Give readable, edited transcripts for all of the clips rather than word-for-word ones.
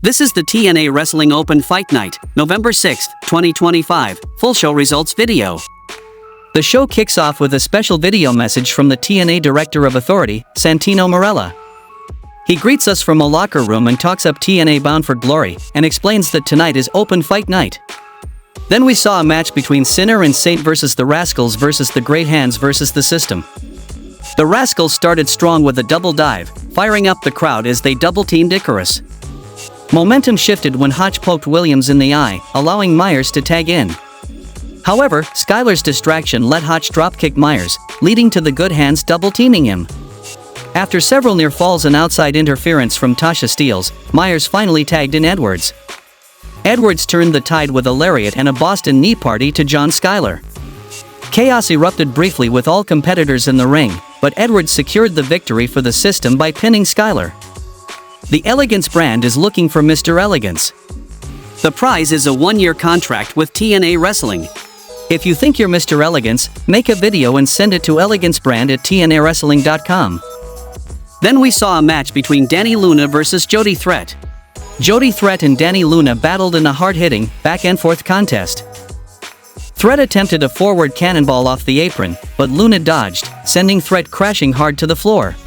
This is the TNA Wrestling Open Fight Night, November 6, 2025, full show results video. The show kicks off with a special video message from the TNA Director of Authority, Santino Marella. He greets us from a locker room and talks up TNA Bound for Glory, and explains that tonight is Open Fight Night. Then we saw a match between Sinner and Saint versus the Rascalz versus the Great Hands versus the System. The Rascalz started strong with a double dive, firing up the crowd as they double-teamed Icarus. Momentum shifted when Hotch poked Williams in the eye, allowing Myers to tag in. However, Skylar's distraction let Hotch dropkick Myers, leading to the Good Hands double-teaming him. After several near falls and outside interference from Tasha Steelz, Myers finally tagged in Edwards. Edwards turned the tide with a lariat and a Boston knee party to John Skylar. Chaos erupted briefly with all competitors in the ring, but Edwards secured the victory for the System by pinning Skylar. The Elegance brand is looking for Mr. Elegance. The prize is a one-year contract with TNA Wrestling. If you think you're Mr. Elegance, make a video and send it to elegancebrand@tnawrestling.com. Then we saw a match between Dani Luna versus Jody Threat. Jody Threat and Dani Luna battled in a hard-hitting, back-and-forth contest. Threat attempted a forward cannonball off the apron, but Luna dodged, sending Threat crashing hard to the floor.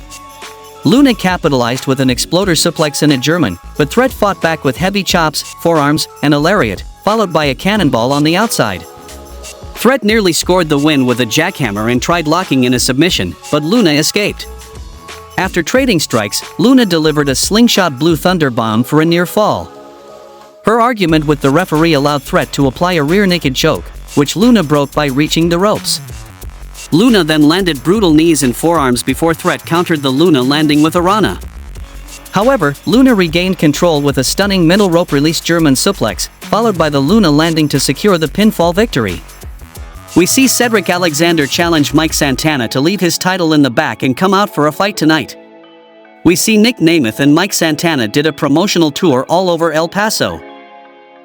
Luna capitalized with an exploder suplex and a German, but Threat fought back with heavy chops, forearms, and a lariat, followed by a cannonball on the outside. Threat nearly scored the win with a jackhammer and tried locking in a submission, but Luna escaped. After trading strikes, Luna delivered a slingshot Blue Thunder bomb for a near fall. Her argument with the referee allowed Threat to apply a rear naked choke, which Luna broke by reaching the ropes. Luna then landed brutal knees and forearms before Threat countered the Luna landing with a Rana. However, Luna regained control with a stunning middle rope release German suplex, followed by the Luna landing to secure the pinfall victory. We see Cedric Alexander challenge Mike Santana to leave his title in the back and come out for a fight tonight. We see Nick Namath and Mike Santana did a promotional tour all over El Paso.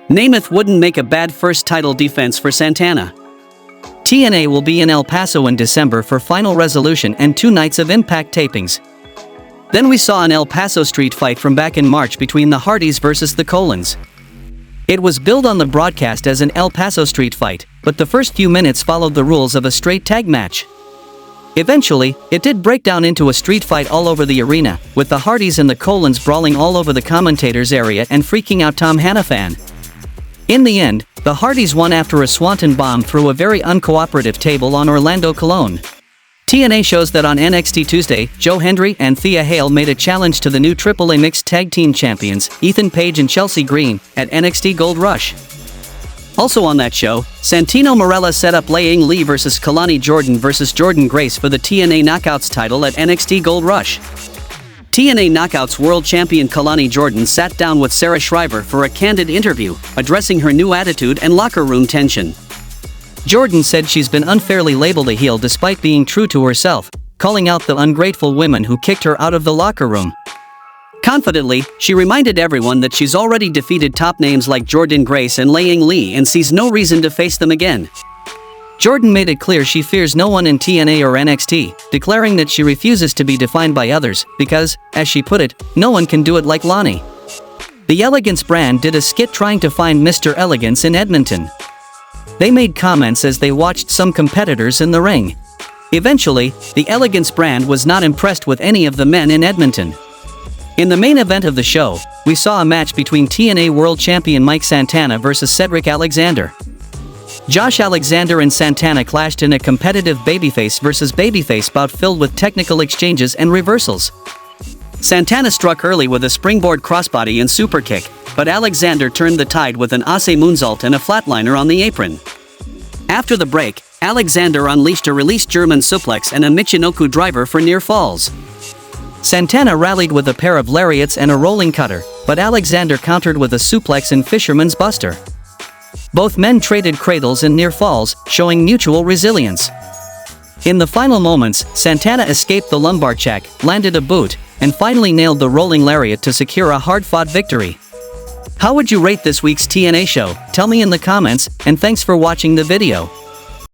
Namath wouldn't make a bad first title defense for Santana. TNA will be in El Paso in December for Final Resolution and 2 nights of Impact tapings. Then we saw an El Paso street fight from back in March between the Hardys versus the Colons. It was billed on the broadcast as an El Paso street fight, but the first few minutes followed the rules of a straight tag match. Eventually, it did break down into a street fight all over the arena, with the Hardys and the Colons brawling all over the commentators area and freaking out Tom Hannafan. In the end, the Hardys won after a swanton bomb through a very uncooperative table on Orlando Colon. TNA shows that on NXT Tuesday, Joe Hendry and Thea Hale made a challenge to the new AAA Mixed Tag Team Champions, Ethan Page and Chelsea Green, at NXT Gold Rush. Also on that show, Santino Marella set up Lei Ying Lee versus Kelani Jordan versus Jordan Grace for the TNA Knockouts title at NXT Gold Rush. TNA Knockouts World Champion Kelani Jordan sat down with Sarah Shriver for a candid interview, addressing her new attitude and locker room tension. Jordan said she's been unfairly labeled a heel despite being true to herself, calling out the ungrateful women who kicked her out of the locker room. Confidently, she reminded everyone that she's already defeated top names like Jordan Grace and Lei Ying Lee and sees no reason to face them again. Jordan made it clear she fears no one in TNA or NXT, declaring that she refuses to be defined by others, because, as she put it, no one can do it like Lani. The Elegance brand did a skit trying to find Mr. Elegance in Edmonton. They made comments as they watched some competitors in the ring. Eventually, the Elegance brand was not impressed with any of the men in Edmonton. In the main event of the show, we saw a match between TNA World Champion Mike Santana versus Cedric Alexander. Josh Alexander and Santana clashed in a competitive babyface versus babyface bout filled with technical exchanges and reversals. Santana struck early with a springboard crossbody and superkick, but Alexander turned the tide with an Ase moonsault and a flatliner on the apron. After the break, Alexander unleashed a release German suplex and a Michinoku driver for near falls. Santana rallied with a pair of lariats and a rolling cutter, but Alexander countered with a suplex and fisherman's buster. Both men traded cradles and near falls, showing mutual resilience. In the final moments, Santana escaped the lumbar check, landed a boot, and finally nailed the rolling lariat to secure a hard-fought victory. How would you rate this week's TNA show? Tell me in the comments, and thanks for watching the video.